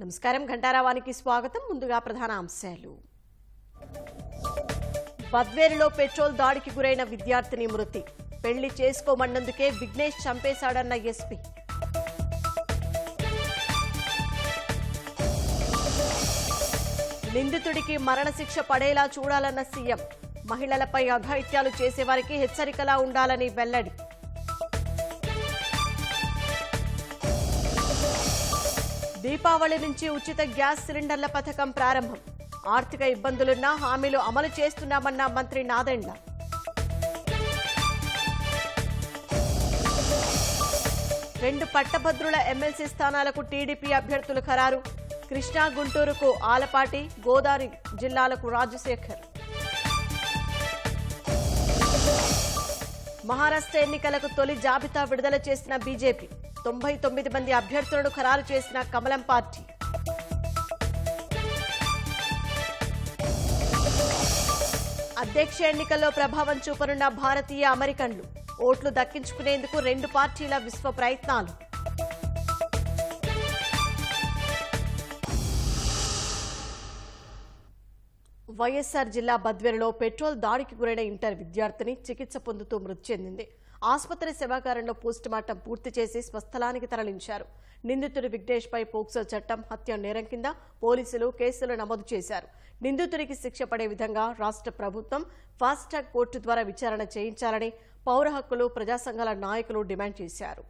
నమస్కారం ఘంటారావానికి స్వాగతం. ముందుగా ప్రధాన అంశాలు. బద్వేలులో పెట్రోల్ దాడికి గురైన విద్యార్థిని మృతి. పెళ్లి చేసుకోమన్నందుకే విఘ్నేష్ చంపేశాడన్న ఎస్పీ. నిందితుడికి మరణశిక్ష పడేలా చూడాలన్న సీఎం. మహిళలపై అఘాయిత్యాలు చేసేవారికి హెచ్చరికలా ఉండాలని వెల్లడి. దీపావళి నుంచి ఉచిత గ్యాస్ సిలిండర్ల పథకం ప్రారంభం. ఆర్థిక ఇబ్బందులున్నా హామీలు అమలు చేస్తున్నామన్న మంత్రి నాదెండ్ల. రెండు పట్టభద్రుల ఎమ్మెల్సీ స్థానాలకు టీడీపీ అభ్యర్థులు ఖరారు. కృష్ణా, గుంటూరుకు ఆలపాటి, గోదావరి జిల్లాలకు రాజశేఖర్. మహారాష్ట్ర ఎన్నికలకు తొలి జాబితా విడుదల చేసిన బీజేపీ. 99 మంది అభ్యర్థులను ఖరారు చేసిన కమలం పార్టీ. అధ్యక్ష ఎన్నికల్లో ప్రభావం చూపనున్న భారతీయ అమెరికన్లు. ఓట్లు దక్కించుకునేందుకు రెండు పార్టీల విశ్వ ప్రయత్నాలు. వైఎస్ఆర్ జిల్లా బద్వేలులో పెట్రోల్ దాడికి గురైన ఇంటర్ విద్యార్థిని చికిత్స పొందుతూ మృతి చెందింది. ఆసుపత్రి శవాగారంలో పోస్టుమార్టం పూర్తి చేసి స్వస్థలానికి తరలించారు. నిందితుడి విఘ్నేష్ పై పోక్సో చట్టం హత్య నేరం కింద పోలీసులు కేసులు నమోదు చేశారు. నిందితుడికి శిక్ష పడే విధంగా రాష్ట్ర ప్రభుత్వం ఫాస్ట్ ట్రాక్ కోర్టు ద్వారా విచారణ చేయించాలని పౌర హక్కులు, ప్రజా సంఘాల నాయకులు డిమాండ్ చేశారు.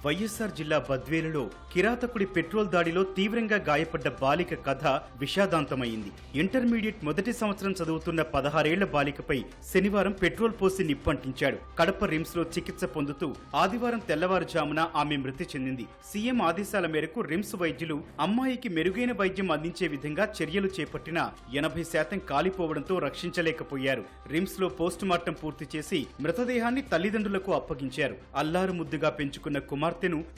వైఎస్ఆర్ జిల్లా బద్వేలులో కిరాతకుడి పెట్రోల్ దాడిలో తీవ్రంగా గాయపడ్డ బాలిక కథ విషాదాంతమైంది. ఇంటర్మీడియట్ మొదటి సంవత్సరం చదువుతున్న 16 ఏళ్ల బాలికపై శనివారం పెట్రోల్ పోసి నిప్పంటించాడు. కడప రిమ్స్ లో చికిత్స పొందుతూ ఆదివారం తెల్లవారుజామున ఆమె మృతి చెందింది. సీఎం ఆదేశాల మేరకు రిమ్స్ వైద్యులు అమ్మాయికి మెరుగైన వైద్యం అందించే విధంగా చర్యలు చేపట్టినా 80% కాలిపోవడంతో రక్షించలేకపోయారు. రిమ్స్ లో పోస్టుమార్టం పూర్తి చేసి మృతదేహాన్ని తల్లిదండ్రులకు అప్పగించారు. అల్లారు ముద్దుగా పెంచుకున్న కుమార్తెను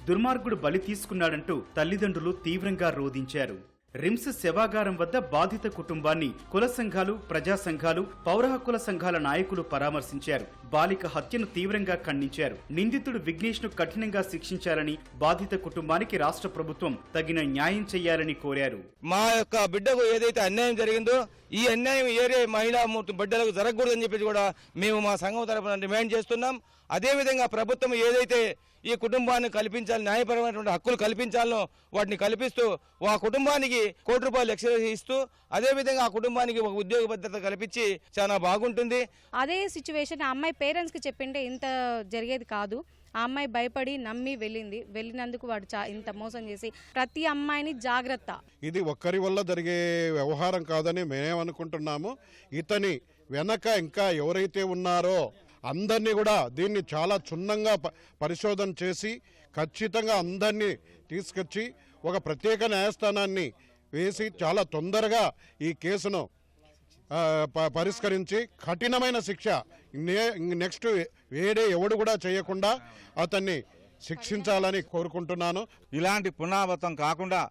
దుర్మార్గుడు బలి తీసుకున్నాడంటూ తల్లిదండ్రులు తీవ్రంగా రోధించారు. రిమ్స్ శవాగారం వద్ద బాధిత కుటుంబాన్ని కుల సంఘాలు, ప్రజా సంఘాలు, పౌర హక్కుల సంఘాల నాయకులు పరామర్శించారు. బాలిక హత్యను తీవ్రంగా ఖండించారు. నిందితుడు విఘ్నేష్ ను కఠినంగా శిక్షించాలని, బాధిత కుటుంబానికి రాష్ట్ర ప్రభుత్వం తగిన న్యాయం చేయాలని కోరారు. మా యొక్క బిడ్డకు ఏదైతే అన్యాయం జరిగిందో ఈ అన్యాయం ఏరే మహిళా బిడ్డలకు జరగకూడదని చెప్పి కూడా మేము మా సంఘం తరఫున డిమాండ్ చేస్తున్నాం. అదేవిధంగా ప్రభుత్వం ఏదైతే ఈ కుటుంబాన్ని కల్పించాలి, న్యాయపరమైనటువంటి హక్కులు కల్పించాలనో వాటిని కల్పిస్తూ ఆ కుటుంబానికి ₹1 కోటి ఎక్స్‌గ్రేషియా ఇస్తూ అదేవిధంగా ఆ కుటుంబానికి ఒక ఉద్యోగ భద్రత కల్పించి చాలా బాగుంటుంది. అదే సిచ్యువేషన్ ఆ అమ్మాయి పేరెంట్స్కి చెప్పింటే ఇంత జరిగేది కాదు. ఆ అమ్మాయి భయపడి నమ్మి వెళ్ళినందుకు వాడు ఇంత మోసం చేసి ప్రతి అమ్మాయిని జాగ్రత్త. ఇది ఒక్కరి వల్ల జరిగే వ్యవహారం కాదని మేమనుకుంటున్నాము. ఇతని వెనక ఇంకా ఎవరైతే ఉన్నారో అందరినీ కూడా దీన్ని చాలా క్షుణ్ణంగా పరిశోధన చేసి ఖచ్చితంగా అందరినీ తీసుకొచ్చి ఒక ప్రత్యేక న్యాయస్థానాన్ని వేసి చాలా తొందరగా ఈ కేసును పరిష్కరించి కఠినమైన శిక్ష నెక్స్ట్ ఎవడు కూడా చేయకుండా అతన్ని శిక్షించాలని కోరుకుంటున్నాను. ఇలాంటి పునరావృతం కాకుండా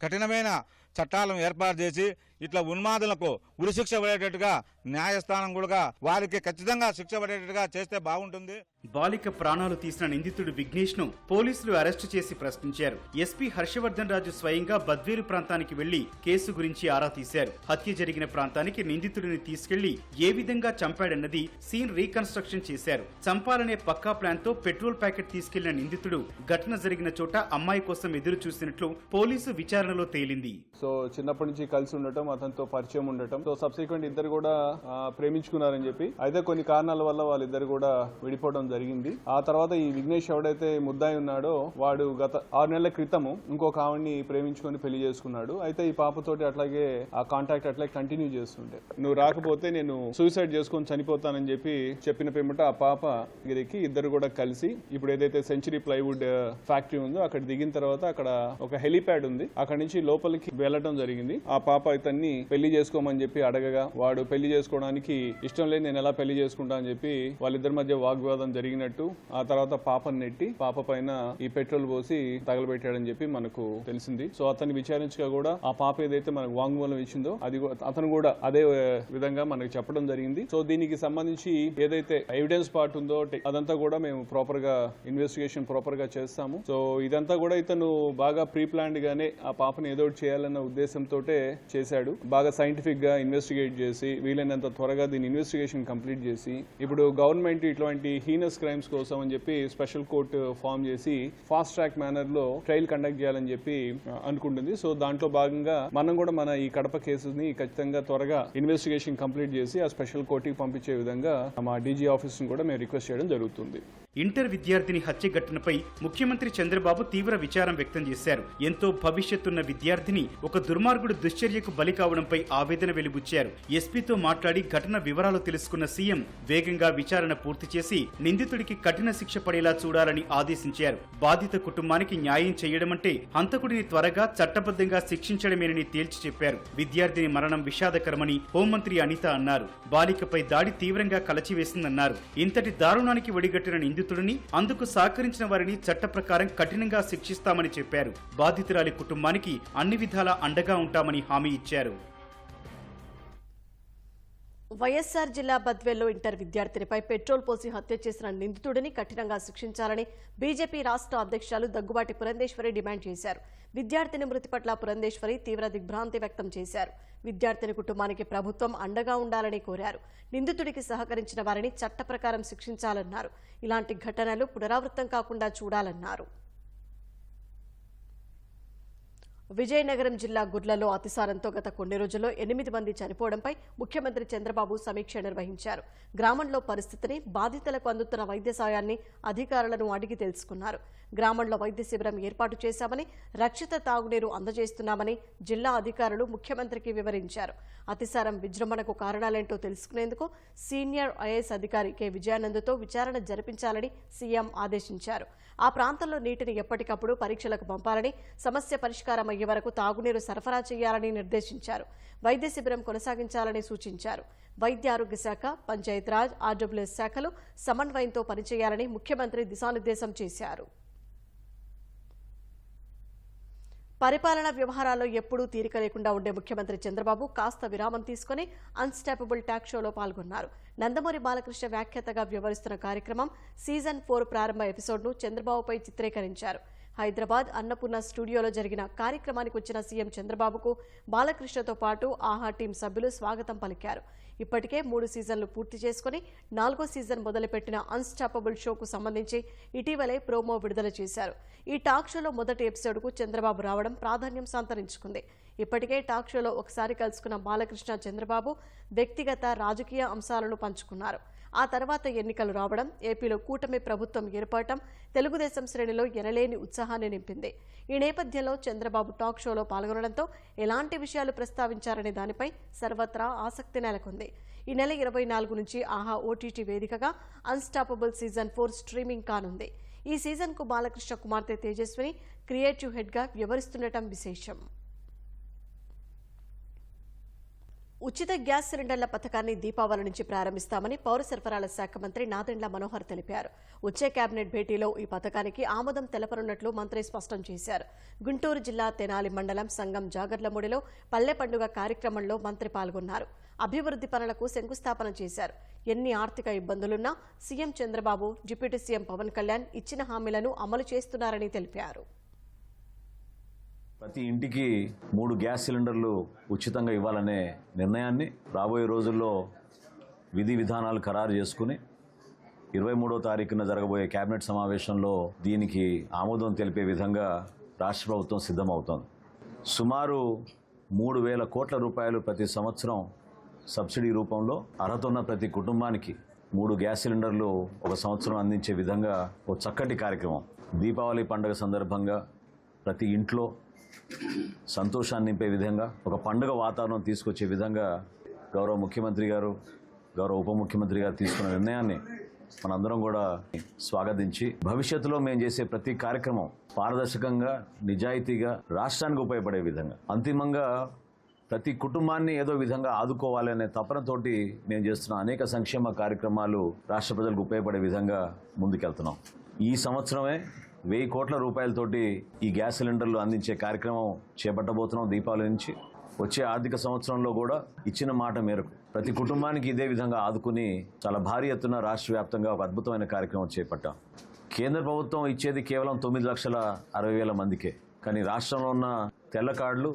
కఠినమైన చట్టాలను ఏర్పాటు చేసి ఇట్లా ఉన్మాదులకు ఉరిశిక్ష పడేటట్టుగా న్యాయస్థానం కూడా వారికి ఖచ్చితంగా శిక్ష పడేటట్టుగా చేస్తే బాగుంటుంది. బాలిక ప్రాణాలు తీసిన నిందితుడు విఘ్నేష్ ను పోలీసులు అరెస్టు చేసి ప్రశ్నించారు. ఎస్పీ హర్షవర్ధన్ రాజు స్వయంగా బద్వేలు ప్రాంతానికి వెళ్లి కేసు గురించి ఆరా తీశారు. హత్య జరిగిన ప్రాంతానికి నిందితుడిని తీసుకెళ్లి ఏ విధంగా చంపాడన్నది సీన్ రీకన్స్ట్రక్షన్ చేశారు. చంపాలనే పక్కా ప్లాన్ తో పెట్రోల్ ప్యాకెట్ తీసుకెళ్లిన నిందితుడు ఘటన జరిగిన చోట అమ్మాయి కోసం ఎదురు చూసినట్లు పోలీసు విచారణలో తేలింది. సో చిన్నప్పటి నుంచి కలిసి ఉండటం, అతనితో పరిచయం ఉండటం, సో సబ్సిక్వెంట్ ఇద్దరు కూడా ప్రేమించుకున్నారని చెప్పి అయితే కొన్ని కారణాల వల్ల వాళ్ళిద్దరు కూడా విడిపోవడం జరిగింది. ఆ తర్వాత ఈ విఘ్నేష్ ఎవడైతే ముద్దాయి ఉన్నాడో వాడు గత 6 నెలల క్రితము ఇంకొక ఆవిడ్ని ప్రేమించుకొని పెళ్లి చేసుకున్నాడు. అయితే ఈ పాపతోటి అట్లాగే ఆ కాంటాక్ట్ అట్లాగే కంటిన్యూ చేస్తుండే, నువ్వు రాకపోతే నేను సూసైడ్ చేసుకొని చనిపోతానని చెప్పిన పేమట ఆ పాప గిరికి ఇద్దరు కూడా కలిసి ఇప్పుడు ఏదైతే సెంచరీ ప్లైవుడ్ ఫ్యాక్టరీ ఉందో అక్కడ దిగిన తర్వాత అక్కడ ఒక హెలిప్యాడ్ ఉంది, అక్కడ నుంచి లోపలికి వెళ్లడం జరిగింది. ఆ పాప ఇతన్ని వాడిని పెళ్లి చేసుకోమని చెప్పి అడగగా వాడు పెళ్లి చేసుకోవడానికి ఇష్టం లేదు, నేను ఎలా పెళ్లి చేసుకుంటా అని చెప్పి వాళ్ళిద్దరి మధ్య వాగ్వాదం జరిగినట్టు, ఆ తర్వాత పాపను నెట్టి పాప పైన ఈ పెట్రోల్ పోసి తగలబెట్టాడని చెప్పి మనకు తెలిసింది. సో అతన్ని విచారించగా కూడా ఆ పాప ఏదైతే మనకు వాంగ్మూలం ఇచ్చిందో అది అతను కూడా అదే విధంగా మనకు చెప్పడం జరిగింది. సో దీనికి సంబంధించి ఏదైతే ఎవిడెన్స్ పార్ట్ ఉందో అదంతా కూడా మేము ప్రాపర్ గా ఇన్వెస్టిగేషన్ ప్రాపర్ గా చేస్తాము. సో ఇదంతా కూడా ఇతను బాగా ప్రీ ప్లాన్డ్ గానే ఆ పాపని ఏదో చేయాలన్న ఉద్దేశంతో చేశాడు. బాగా సైంటిఫిక్ గా ఇన్వెస్టిగేట్ చేసి వీలైనంత త్వరగా దీని ఇన్వెస్టిగేషన్ కంప్లీట్ చేసి ఇప్పుడు గవర్నమెంట్ ఇటువంటి హీనస్ క్రైమ్స్ కోసం అని చెప్పి స్పెషల్ కోర్టు ఫామ్ చేసి ఫాస్ట్ ట్రాక్ మేనర్ లో ట్రయల్ కండక్ట్ చేయాలని చెప్పి అనుకుంటుంది. సో దాంట్లో భాగంగా మనం కూడా మన ఈ కడప కేసుని ఖచ్చితంగా త్వరగా ఇన్వెస్టిగేషన్ కంప్లీట్ చేసి ఆ స్పెషల్ కోర్టుకి పంపించే విధంగా మా డీజీ ఆఫీస్ ని కూడా మేము రిక్వెస్ట్ చేయడం జరుగుతుంది. ఇంటర్ విద్యార్థిని హత్య ఘటనపై ముఖ్యమంత్రి చంద్రబాబు తీవ్ర విచారం వ్యక్తం చేశారు. ఎంతో భవిష్యత్తున్న విద్యార్థిని ఒక దుర్మార్గుడు దుశ్చర్యకు బలి కావడంపై ఆవేదన వెలిబుచ్చారు. ఎస్పీతో మాట్లాడి ఘటన వివరాలు తెలుసుకున్న సీఎం వేగంగా విచారణ పూర్తి చేసి నిందితుడికి కఠిన శిక్ష పడేలా చూడాలని ఆదేశించారు. బాధిత కుటుంబానికి న్యాయం చేయడమంటే హంతకుడిని త్వరగా చట్టబద్ధంగా శిక్షించడమేనని తేల్చి చెప్పారు. విద్యార్థిని మరణం విషాదకరమని హోంమంత్రి అనిత అన్నారు. బాలికపై దాడి తీవ్రంగా కలచివేసిందన్నారు. ఇంతటి దారుణానికి ఒడిగట్టిన నిందితుడిని, అందుకు సహకరించిన వారిని చట్ట ప్రకారం కఠినంగా శిక్షిస్తామని చెప్పారు. బాధితురాలి కుటుంబానికి అన్ని విధాలా అండగా ఉంటామని హామీ ఇచ్చారు. వైఎస్ఆర్ జిల్లా బద్వేల్లో ఇంటర్ విద్యార్థినిపై పెట్రోల్ పోసి హత్య చేసిన నిందితుడిని కఠినంగా శిక్షించాలని బీజేపీ రాష్ట్ర అధ్యక్షులు దగ్గుబాటి పురంధేశ్వరి డిమాండ్ చేశారు. విద్యార్థిని మృతి పట్ల పురంధేశ్వరి తీవ్ర దిగ్భ్రాంతి వ్యక్తం చేశారు. విద్యార్థిని కుటుంబానికి ప్రభుత్వం అండగా ఉండాలని కోరారు. నిందితుడికి సహకరించిన వారిని చట్ట ప్రకారం శిక్షించాలన్నారు. ఇలాంటి ఘటనలు పునరావృతం కాకుండా చూడాలన్నారు. విజయనగరం జిల్లా గుడ్లలో అతిసారంతో గత కొన్ని రోజుల్లో 8 మంది చనిపోవడంపై ముఖ్యమంత్రి చంద్రబాబు సమీక్ష నిర్వహించారు. గ్రామంలో పరిస్థితిని, బాధితులకు అందుతున్న వైద్య సాయాన్ని అధికారులను అడిగి తెలుసుకున్నారు. గ్రామంలో వైద్య శిబిరం ఏర్పాటు చేశామని, రక్షిత తాగునీరు అందజేస్తున్నామని జిల్లా అధికారులు ముఖ్యమంత్రికి వివరించారు. అతిసారం విజృంభణకు కారణాలేంటో తెలుసుకునేందుకు సీనియర్ ఐఏఎస్ అధికారి కె విజయానందతో విచారణ జరిపించాలని సీఎం ఆదేశించారు. ఆ ప్రాంతంలో నీటిని ఎప్పటికప్పుడు పరీక్షలకు పంపాలని, సమస్య పరిష్కారం అయ్యే వరకు తాగునీరు సరఫరా చేయాలని నిర్దేశించారు. వైద్య శిబిరం కొనసాగించాలని సూచించారు. వైద్య ఆరోగ్య శాఖ, పంచాయతీరాజ్, ఆర్డబ్ల్యూఎస్ శాఖలు సమన్వయంతో పనిచేయాలని ముఖ్యమంత్రి దిశానిర్దేశం చేశారు. పరిపాలనా వ్యవహారాల్లో ఎప్పుడూ తీరిక లేకుండా ఉండే ముఖ్యమంత్రి చంద్రబాబు కాస్త విరామం తీసుకుని అన్స్టాపబుల్ టాక్ షోలో పాల్గొన్నారు. నందమూరి బాలకృష్ణ వ్యాఖ్యాతగా వ్యవహరిస్తున్న కార్యక్రమం సీజన్ 4 ప్రారంభ ఎపిసోడ్ను చంద్రబాబుపై చిత్రీకరించారు. హైదరాబాద్ అన్నపూర్ణ స్టూడియోలో జరిగిన కార్యక్రమానికి వచ్చిన సీఎం చంద్రబాబుకు బాలకృష్ణతో పాటు ఆహా టీం సభ్యులు స్వాగతం పలికారు. ఇప్పటికే 3 సీజన్లు పూర్తి చేసుకుని 4వ సీజన్ మొదలుపెట్టిన అన్స్టాపబుల్ షోకు సంబంధించి ఇటీవలే ప్రోమో విడుదల చేశారు. ఈ టాక్ షోలో మొదటి ఎపిసోడ్కు చంద్రబాబు రావడం ప్రాధాన్యం సంతరించుకుంది. ఇప్పటికే టాక్ షోలో ఒకసారి కలుసుకున్న బాలకృష్ణ, చంద్రబాబు వ్యక్తిగత, రాజకీయ అంశాలను పంచుకున్నారు. ఆ తర్వాత ఎన్నికలు రావడం, ఏపీలో కూటమి ప్రభుత్వం ఏర్పడటం తెలుగుదేశం శ్రేణిలో ఎనలేని ఉత్సాహాన్ని నింపింది. ఈ నేపథ్యంలో చంద్రబాబు టాక్ షోలో పాల్గొనడంతో ఎలాంటి విషయాలు ప్రస్తావించారనే దానిపై సర్వత్రా ఆసక్తి నెలకొంది. ఈ నెల 24 నుంచి ఆహా ఓటీటీ వేదికగా అన్స్టాపబుల్ సీజన్ 4 స్ట్రీమింగ్ కానుంది. ఈ సీజన్కు బాలకృష్ణ కుమార్తె తేజస్విని క్రియేటివ్ హెడ్గా వ్యవహరిస్తుండటం విశేషం. ఉచిత గ్యాస్ సిలిండర్ల పథకాన్ని దీపావళి నుంచి ప్రారంభిస్తామని పౌర సరఫరాల శాఖ మంత్రి నాదెండ్ల మనోహర్ తెలిపారు. వచ్చే కేబినెట్ భేటీలో ఈ పథకానికి ఆమోదం తెలపనున్నట్లు మంత్రి స్పష్టం చేశారు. గుంటూరు జిల్లా తెనాలి మండలం సంగం జాగర్లమూడిలో పల్లె పండుగ కార్యక్రమంలో మంత్రి పాల్గొన్నారు. అభివృద్ధి పనులకు శంకుస్థాపన చేశారు. ఎన్ని ఆర్థిక ఇబ్బందులున్నా CM Chandrababu, deputy CM Pawan Kalyan ఇచ్చిన హామీలను అమలు చేస్తున్నారని తెలిపారు. ప్రతి ఇంటికి 3 గ్యాస్ సిలిండర్లు ఉచితంగా ఇవ్వాలనే నిర్ణయాన్ని రాబోయే రోజుల్లో విధి విధానాలు ఖరారు చేసుకుని 23వ తారీఖున జరగబోయే కేబినెట్ సమావేశంలో దీనికి ఆమోదం తెలిపే విధంగా రాష్ట్ర ప్రభుత్వం సిద్ధమవుతోంది. సుమారు 3,000 కోట్ల రూపాయలు ప్రతి సంవత్సరం సబ్సిడీ రూపంలో అర్హత ఉన్న ప్రతి కుటుంబానికి 3 గ్యాస్ సిలిండర్లు ఒక సంవత్సరం అందించే విధంగా ఒక చక్కటి కార్యక్రమం. దీపావళి పండుగ సందర్భంగా ప్రతి ఇంట్లో సంతోషాన్ని నింపే విధంగా, ఒక పండుగ వాతావరణం తీసుకొచ్చే విధంగా గౌరవ ముఖ్యమంత్రి గారు, గౌరవ ఉప ముఖ్యమంత్రి గారు తీసుకున్న నిర్ణయాన్ని మనందరం కూడా స్వాగతించి భవిష్యత్తులో మేము చేసే ప్రతి కార్యక్రమం పారదర్శకంగా, నిజాయితీగా రాష్ట్రానికి ఉపయోగపడే విధంగా, అంతిమంగా ప్రతి కుటుంబాన్ని ఏదో విధంగా ఆదుకోవాలనే తపనతోటి మేము చేస్తున్న అనేక సంక్షేమ కార్యక్రమాలు రాష్ట్ర ప్రజలకు ఉపయోగపడే విధంగా ముందుకెళ్తున్నాం. ఈ సంవత్సరమే 1000 కోట్ల రూపాయలతోటి ఈ గ్యాస్ సిలిండర్లు అందించే కార్యక్రమం చేపట్టబోతున్నాం. దీపావళి నుంచి వచ్చే ఆర్థిక సంవత్సరంలో కూడా ఇచ్చిన మాట మేరకు ప్రతి కుటుంబానికి ఇదే విధంగా ఆదుకుని చాలా భారీ ఎత్తున రాష్ట్ర వ్యాప్తంగా ఒక అద్భుతమైన కార్యక్రమం చేపట్టాం. కేంద్ర ప్రభుత్వం ఇచ్చేది కేవలం 9,60,000 మందికే. కానీ రాష్ట్రంలో ఉన్న తెల్ల కార్డులు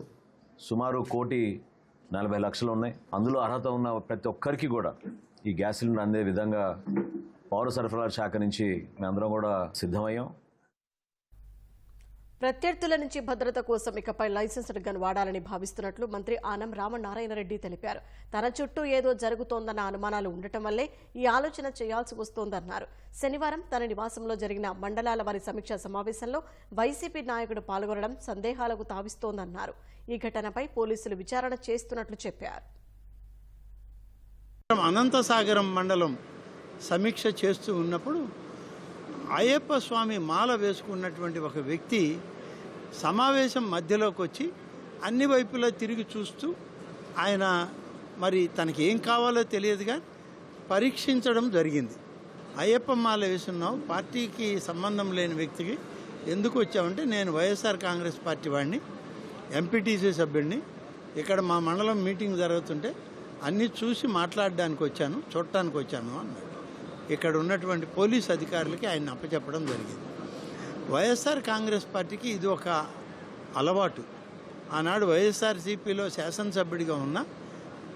సుమారు 1,40,00,000 ఉన్నాయి. అందులో అర్హత ఉన్న ప్రతి ఒక్కరికి కూడా ఈ గ్యాస్ సిలిండర్ అందే విధంగా పౌర సరఫరాల శాఖ నుంచి మేమందరం కూడా సిద్ధమయ్యాం. ప్రత్యర్థుల నుంచి భద్రత కోసం ఇకపై లైసెన్స్డ్ గన్ వాడాలని భావిస్తున్నట్లు మంత్రి ఆనం రామనారాయణ రెడ్డి తెలిపారు. తన చుట్టూ ఏదో జరుగుతోందన్న అనుమానాలు ఉండటం వల్లే ఈ ఆలోచన చేయాల్సి వస్తోందన్నారు. శనివారం తన నివాసంలో జరిగిన మండలాల వారి సమీక్షా సమావేశంలో వైసీపీ నాయకుడు పాల్గొనడం సందేహాలకు తావిస్తోందన్నారు. ఈ ఘటనపై పోలీసులు విచారణ చేస్తున్నట్లు చెప్పారు. అనంతసాగరం మండలం సమీక్ష చేస్తూ ఉన్నప్పుడు అయ్యప్ప స్వామి మాల వేసుకున్నటువంటి ఒక వ్యక్తి సమావేశం మధ్యలోకి వచ్చి అన్ని వైపులా తిరిగి చూస్తూ ఆయన మరి తనకి ఏం కావాలో తెలియదుగా పరీక్షించడం జరిగింది. అయ్యప్ప మాల వేసున్నావు, పార్టీకి సంబంధం లేని వ్యక్తికి ఎందుకు వచ్చావంటే, నేను వైఎస్ఆర్ కాంగ్రెస్ పార్టీ వాడిని, ఎంపీటీసీ సభ్యుడిని, ఇక్కడ మా మండలం మీటింగ్ జరుగుతుంటే అన్నీ చూసి మాట్లాడడానికి వచ్చాను, చూడటానికి వచ్చాను అన్నాడు. ఇక్కడ ఉన్నటువంటి పోలీస్ అధికారులకి ఆయన అప్పచెప్పడం జరిగింది. వైఎస్ఆర్ కాంగ్రెస్ పార్టీకి ఇది ఒక అలవాటు. ఆనాడు వైఎస్ఆర్సీపీలో శాసనసభ్యుడిగా ఉన్న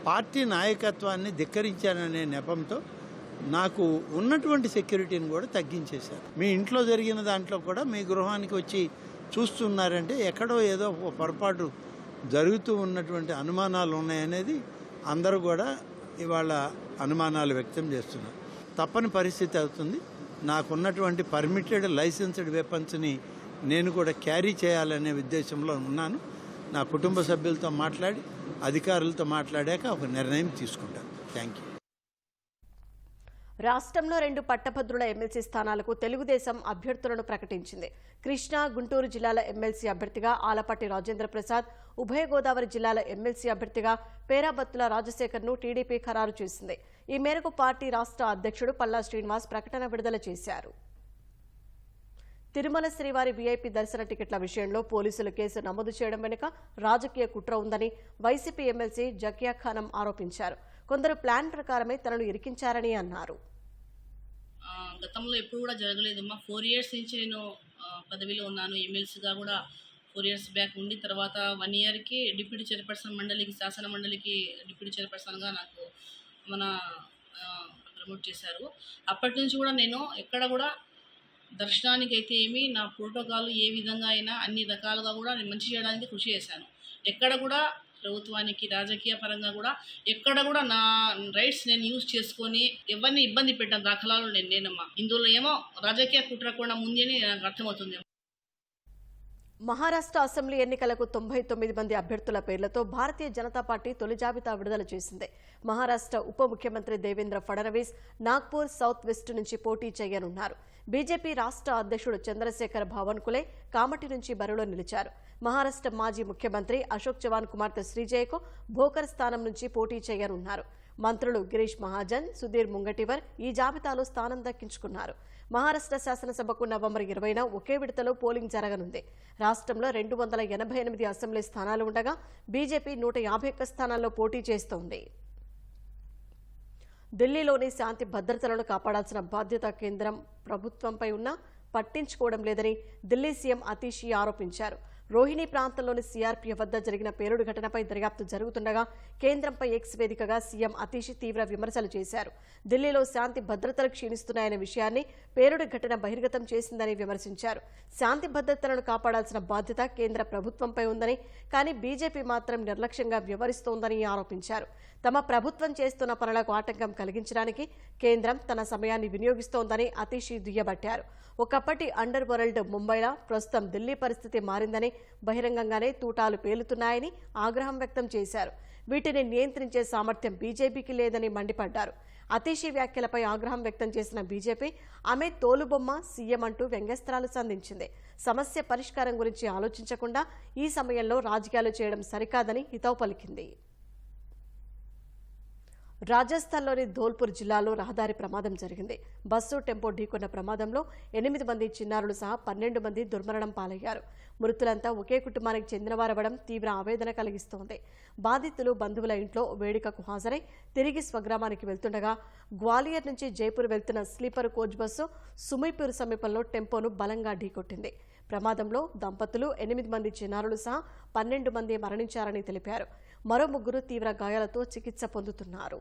పార్టీ నాయకత్వాన్ని ధిక్కరించాననే నెపంతో నాకు ఉన్నటువంటి సెక్యూరిటీని కూడా తగ్గించేశారు. మీ ఇంట్లో జరిగిన దాంట్లో కూడా మీ గృహానికి వచ్చి చూస్తున్నారంటే ఎక్కడో ఏదో పొరపాటు జరుగుతూ ఉన్నటువంటి అనుమానాలు ఉన్నాయనేది అందరూ కూడా ఇవాళ అనుమానాలు వ్యక్తం చేస్తున్నారు. తప్పని పరిస్థితి అవుతుంది. నాకున్నటువంటి పర్మిటెడ్ లైసెన్స్డ్ వెపన్స్ని నేను కూడా క్యారీ చేయాలనే ఉద్దేశంలో ఉన్నాను. నా కుటుంబ సభ్యులతో మాట్లాడి అధికారులతో మాట్లాడాక ఒక నిర్ణయం తీసుకుంటాను. Thank you. రాష్ట్రంలో 2 పట్టభద్రుల ఎమ్మెల్సీ స్థానాలకు తెలుగుదేశం అభ్యర్థులను ప్రకటించింది. కృష్ణా, గుంటూరు జిల్లాల ఎమ్మెల్సీ అభ్యర్థిగా ఆలపాటి రాజేంద్ర ప్రసాద్, ఉభయ గోదావరి జిల్లాల ఎమ్మెల్సీ అభ్యర్థిగా పేరాబత్తుల రాజశేఖర్ను టీడీపీ ఖరారు చేసింది. ఈ మేరకు పార్టీ రాష్ట్ర అధ్యక్షుడు పల్లా శ్రీనివాస్ ప్రకటన విడుదల చేశారు. తిరుమల శ్రీవారి వీఐపీ దర్శన టికెట్ల విషయంలో పోలీసులు కేసు నమోదు చేయడం వెనుక రాజకీయ కుట్ర ఉందని వైసీపీ ఎమ్మెల్సీ జకియా ఖానం ఆరోపించారు. కొందరు ప్లాన్ ప్రకారమే తనను ఇరికించారని అన్నారు. గతంలో ఎప్పుడు కూడా జరగలేదమ్మా. 4 years నుంచి నేను పదవిలో ఉన్నాను. ఎమ్మెల్సీగా కూడా 4 years బ్యాక్ ఉండి తర్వాత 1 yearకి డిప్యూటీ చైర్పర్సన్ మండలికి, శాసన మండలికి డిప్యూటీ చైర్పర్సన్గా నాకు మన ప్రమోట్ చేశారు. అప్పటి నుంచి కూడా నేను ఎక్కడ కూడా దర్శనానికి అయితే ఏమి, నా ప్రోటోకాల్ ఏ విధంగా అయినా అన్ని రకాలుగా కూడా నేను మంచి చేయడానికి కృషి చేశాను. ఎక్కడ కూడా ప్రభుత్వానికి రాజకీయ పరంగా కూడా ఎక్కడ కూడా నా రైట్స్ నేను యూజ్ చేసుకొని ఎవరిని ఇబ్బంది పెట్టిన దాఖలాలు నేనమ్మా. ఇందులో ఏమో రాజకీయ కుట్ర కూడా ముందే నాకు అర్థమవుతుంది. మహారాష్ట్ర అసెంబ్లీ ఎన్నికలకు 99 మంది అభ్యర్థుల పేర్లతో భారతీయ జనతా పార్టీ తొలి జాబితా విడుదల చేసింది. మహారాష్ట్ర ఉప ముఖ్యమంత్రి దేవేంద్ర ఫడ్నవీస్ నాగ్పూర్ సౌత్ వెస్ట్ నుంచి పోటీ చేయనున్నారు. బీజేపీ రాష్ట్ర అధ్యక్షుడు చంద్రశేఖర్ బావన్కులే కామటి నుంచి బరిలో నిలిచారు. మహారాష్ట్ర మాజీ ముఖ్యమంత్రి అశోక్ చవాన్ కుమార్తె శ్రీజయకు భోకర్ స్థానం నుంచి పోటీ చేయనున్నారు. మంత్రులు గిరీష్ మహాజన్, సుధీర్ ముంగటివర్ ఈ జాబితాలో స్థానం దక్కించుకున్నారు. మహారాష్ట్ర శాసనసభకు నవంబర్ 20న ఒకే విడతలో పోలింగ్ జరగనుంది. రాష్ట్రంలో 288 అసెంబ్లీ స్థానాలు ఉండగా బీజేపీ 151 స్థానాల్లో పోటీ చేస్తోంది. ఢిల్లీలోని శాంతి భద్రతలను కాపాడాల్సిన బాధ్యత కేంద్రం ప్రభుత్వంపై ఉన్నా పట్టించుకోవడం లేదని ఢిల్లీ సీఎం అతీషి ఆరోపించారు. రోహిణి ప్రాంతంలోని సీఆర్పీఎఫ్ వద్ద జరిగిన పేలుడు ఘటనపై దర్యాప్తు జరుగుతుండగా కేంద్రంపై ఎక్స్ వేదికగా సీఎం అతీషి తీవ్ర విమర్శలు చేశారు. ఢిల్లీలో శాంతి భద్రతలు క్షీణిస్తున్నాయనే విషయాన్ని పేలుడు ఘటన బహిర్గతం చేసిందని విమర్శించారు. శాంతి భద్రతలను కాపాడాల్సిన బాధ్యత కేంద్ర ప్రభుత్వంపై ఉందని, కానీ బీజేపీ మాత్రం నిర్లక్ష్యంగా వ్యవహరిస్తోందని ఆరోపించారు. తమ ప్రభుత్వం చేస్తున్న పనులకు ఆటంకం కలిగించడానికి కేంద్రం తన సమయాన్ని వినియోగిస్తోందని అతీషి దుయ్యబట్టారు. ఒకప్పటి అండర్ వరల్డ్ ముంబైలా ప్రస్తుతం ఢిల్లీ పరిస్థితి మారిందని, బహిరంగంగానే తూటాలు పేలుతున్నాయని ఆగ్రహం వ్యక్తం చేశారు. వీటిని నియంత్రించే సామర్థ్యం బీజేపీకి లేదని మండిపడ్డారు. అతీషి వ్యాఖ్యలపై ఆగ్రహం వ్యక్తం చేసిన బీజేపీ ఆమె తోలుబొమ్మ సీఎం అంటూ వ్యంగ్యాస్త్రాలు సంధించింది. సమస్య పరిష్కారం గురించి ఆలోచించకుండా ఈ సమయంలో రాజకీయాలు చేయడం సరికాదని హితవు పలికింది. రాజస్థాన్లోని ధోల్పూర్ జిల్లాలో రహదారి ప్రమాదం జరిగింది. బస్సు టెంపో ఢీకొన్న ప్రమాదంలో 8 మంది చిన్నారులు సహా 12 మంది దుర్మరణం పాలయ్యారు. మృతులంతా ఒకే కుటుంబానికి చెందినవారవడం తీవ్ర ఆవేదన కలిగిస్తోంది. బాధితులు బంధువుల ఇంట్లో వేడుకకు హాజరై తిరిగి స్వగ్రామానికి వెళ్తుండగా గ్వాలియర్ నుంచి జైపూర్ వెళ్తున్న స్లీపర్ కోచ్ బస్సు సుమైపూర్ సమీపంలో టెంపోను బలంగా ఢీకొట్టింది. ప్రమాదంలో దంపతులు 8 మంది చిన్నారులు సహా 12 మంది మరణించారని తెలిపారు. మరో 3 తీవ్ర గాయాలతో చికిత్స పొందుతున్నారు.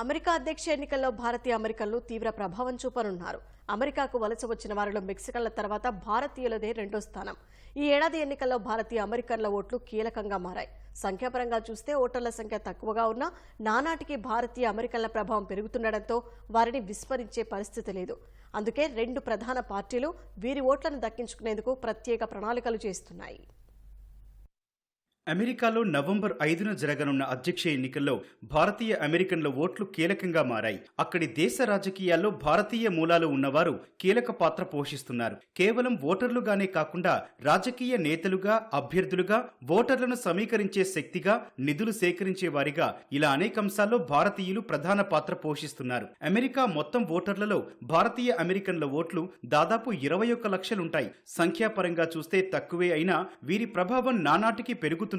అమెరికా అధ్యక్ష ఎన్నికల్లో భారతీయ అమెరికన్లు తీవ్ర ప్రభావం చూపనున్నారు. అమెరికాకు వలస వచ్చిన వారిలో మెక్సికన్ల తర్వాత భారతీయులదే రెండో స్థానం. ఈ ఏడాది ఎన్నికల్లో భారతీయ అమెరికన్ల ఓట్లు కీలకంగా మారాయి. సంఖ్యాపరంగా చూస్తే ఓటర్ల సంఖ్య తక్కువగా ఉన్నా నానాటికి భారతీయ అమెరికన్ల ప్రభావం పెరుగుతుండటంతో వారిని విస్మరించే పరిస్థితి లేదు. అందుకే 2 ప్రధాన పార్టీలు వీరి ఓట్లను దక్కించుకునేందుకు ప్రత్యేక ప్రణాళికలు చేస్తున్నాయి. అమెరికాలో నవంబర్ 5న జరగనున్న అధ్యక్ష ఎన్నికల్లో భారతీయ అమెరికన్ల ఓట్లు కీలకంగా మారాయి. అక్కడి దేశ రాజకీయాల్లో భారతీయ మూలాలు ఉన్నవారు కీలక పాత్ర పోషిస్తున్నారు. కేవలం ఓటర్లుగానే కాకుండా రాజకీయ నేతలుగా, అభ్యర్థులుగా, ఓటర్లను సమీకరించే శక్తిగా, నిధులు సేకరించే వారిగా ఇలా అనేక అంశాల్లో భారతీయులు ప్రధాన పాత్ర పోషిస్తున్నారు. అమెరికా మొత్తం ఓటర్లలో భారతీయ అమెరికన్ల ఓట్లు దాదాపు 21 లక్షలుంటాయి. సంఖ్యాపరంగా చూస్తే తక్కువే అయినా వీరి ప్రభావం నానాటికి పెరుగుతుంది.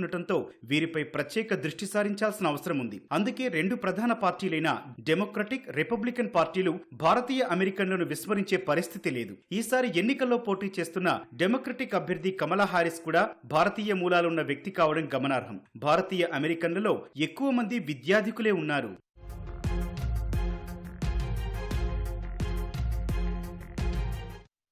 వీరిపై ప్రత్యేక దృష్టి సారించాల్సిన అవసరం ఉంది. అందుకే 2 ప్రధాన పార్టీలైన డెమోక్రటిక్, రిపబ్లికన్ పార్టీలు భారతీయ అమెరికన్లను విస్మరించే పరిస్థితి లేదు. ఈసారి ఎన్నికల్లో పోటీ చేస్తున్న డెమోక్రటిక్ అభ్యర్థి కమలా హారిస్ కూడా భారతీయ మూలాలున్న వ్యక్తి కావడం గమనార్హం. భారతీయ అమెరికన్లలో ఎక్కువ మంది విద్యాధికులే ఉన్నారు.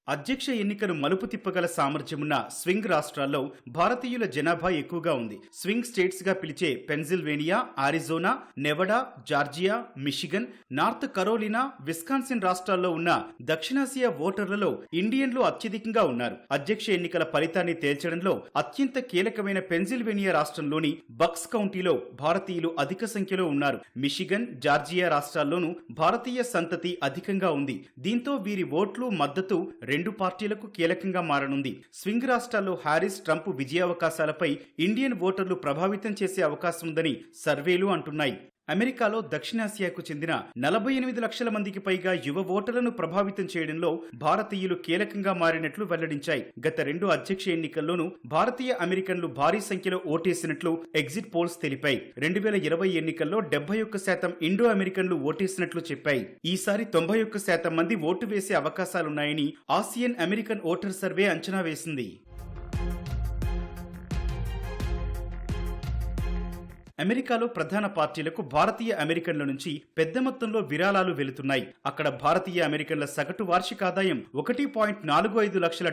అధ్యక్ష ఎన్నికను మలుపు తిప్పగల సామర్థ్యమున్న స్వింగ్ రాష్ట్రాల్లో భారతీయుల జనాభా ఎక్కువగా ఉంది. స్వింగ్ స్టేట్స్ గా పిలిచే Pennsylvania, Arizona, Nevada, Georgia, Michigan, North Carolina, Wisconsin రాష్ట్రాల్లో ఉన్న దక్షిణాసియా ఓటర్లలో ఇండియన్లు అత్యధికంగా ఉన్నారు. అధ్యక్ష ఎన్నికల ఫలితాన్ని తేల్చడంలో అత్యంత కీలకమైన పెన్సిల్వేనియా రాష్ట్రంలోని బక్స్ కౌంటీలో భారతీయులు అధిక సంఖ్యలో ఉన్నారు. మిషిగన్, జార్జియా రాష్ట్రాల్లోనూ భారతీయ సంతతి అధికంగా ఉంది. దీంతో వీరి ఓట్లు, మద్దతు 2 పార్టీలకు కీలకంగా మారనుంది. స్వింగ్ రాష్ట్రాల్లో హారిస్, ట్రంప్ విజయావకాశాలపై ఇండియన్ ఓటర్లు ప్రభావితం చేసే అవకాశం ఉందని సర్వేలు అంటున్నాయి. అమెరికాలో దక్షిణాసియాకు చెందిన 48 లక్షల మందికి పైగా యువ ఓటర్లను ప్రభావితం చేయడంలో భారతీయులు కీలకంగా మారినట్లు వెల్లడించాయి. గత 2 అధ్యక్ష ఎన్నికల్లోనూ భారతీయ అమెరికన్లు భారీ సంఖ్యలో ఓటేసినట్లు ఎగ్జిట్ పోల్స్ తెలిపాయి. 2020 ఎన్నికల్లో 71% ఇండో అమెరికన్లు ఓటేసినట్లు చెప్పాయి. ఈసారి 91% మంది ఓటు వేసే అవకాశాలున్నాయని ఆసియన్ అమెరికన్ ఓటర్ సర్వే అంచనా వేసింది. అమెరికాలో ప్రధాన పార్టీలకు భారతీయ అమెరికన్ల నుంచి పెద్ద మొత్తంలో విరాళాలు వెళుతున్నాయి. అక్కడ భారతీయ అమెరికన్ల సగటు వార్షిక ఆదాయం $1.45 లక్షల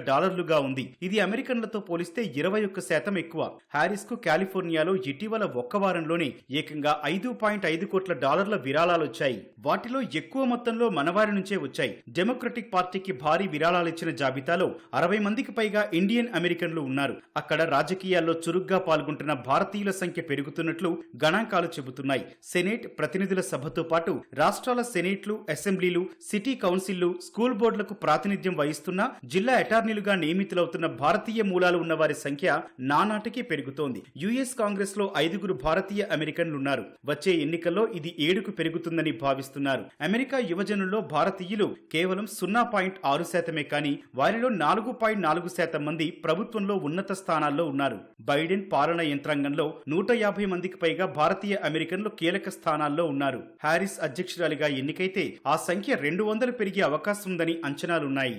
ఉంది. ఇది అమెరికన్లతో పోలిస్తే 21% ఎక్కువ. హారిస్ కు కాలిఫోర్నియాలో ఇటీవల ఒక్క వారంలోనే ఏకంగా $5.5 కోట్ల విరాళాలొచ్చాయి. వాటిలో ఎక్కువ మొత్తంలో మనవారి నుంచే వచ్చాయి. డెమోక్రటిక్ పార్టీకి భారీ విరాళాలిచ్చిన జాబితాలో 60 మందికి పైగా ఇండియన్ అమెరికన్లు ఉన్నారు. అక్కడ రాజకీయాల్లో చురుగ్గా పాల్గొంటున్న భారతీయుల సంఖ్య పెరుగుతున్నట్లు గణాంకాలు చెబుతున్నాయి. సెనేట్, ప్రతినిధుల సభతో పాటు రాష్ట్రాల సెనేట్లు, అసెంబ్లీలు, సిటీ కౌన్సిల్లు, స్కూల్ బోర్డులకు ప్రాతినిధ్యం వహిస్తున్న జిల్లా అటార్నీలుగా నియమితులవుతున్న భారతీయ మూలాలు ఉన్న వారి సంఖ్య నానాటికి పెరుగుతోంది. యుఎస్ కాంగ్రెస్ లో 5 భారతీయ అమెరికన్లున్నారు. వచ్చే ఎన్నికల్లో ఇది 7కు పెరుగుతుందని భావిస్తున్నారు. అమెరికా యువజనుల్లో భారతీయులు కేవలం 0.6% కానీ వారిలో 4.4% మంది ప్రభుత్వంలో ఉన్నత స్థానాల్లో ఉన్నారు. బైడెన్ పాలన యంత్రాంగంలో 150 మందికి పైగా భారతీయ అమెరికన్లు కీలక స్థానాల్లో ఉన్నారు. హారిస్ అధ్యక్షురాలిగా ఎన్నికైతే ఆ సంఖ్య 200 పెరిగే అవకాశం ఉందని అంచనాలున్నాయి.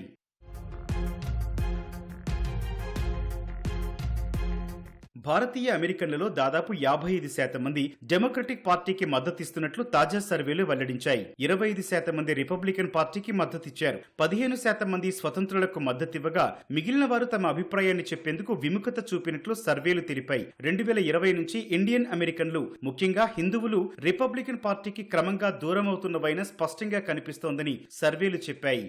భారతీయ అమెరికన్లలో దాదాపు 55% మంది డెమోక్రటిక్ పార్టీకి మద్దతిస్తున్నట్లు తాజా సర్వేలు వెల్లడించాయి. 25% మంది రిపబ్లికన్ పార్టీకి మద్దతిచ్చారు. 15% మంది స్వతంత్రులకు మద్దతివ్వగా మిగిలిన వారు తమ అభిప్రాయాన్ని చెప్పేందుకు విముఖత చూపినట్లు సర్వేలు తెలిపాయి. 2020 నుంచి ఇండియన్ అమెరికన్లు, ముఖ్యంగా హిందువులు రిపబ్లికన్ పార్టీకి క్రమంగా దూరమవుతున్న వైన స్పష్టంగా కనిపిస్తోందని సర్వేలు చెప్పాయి.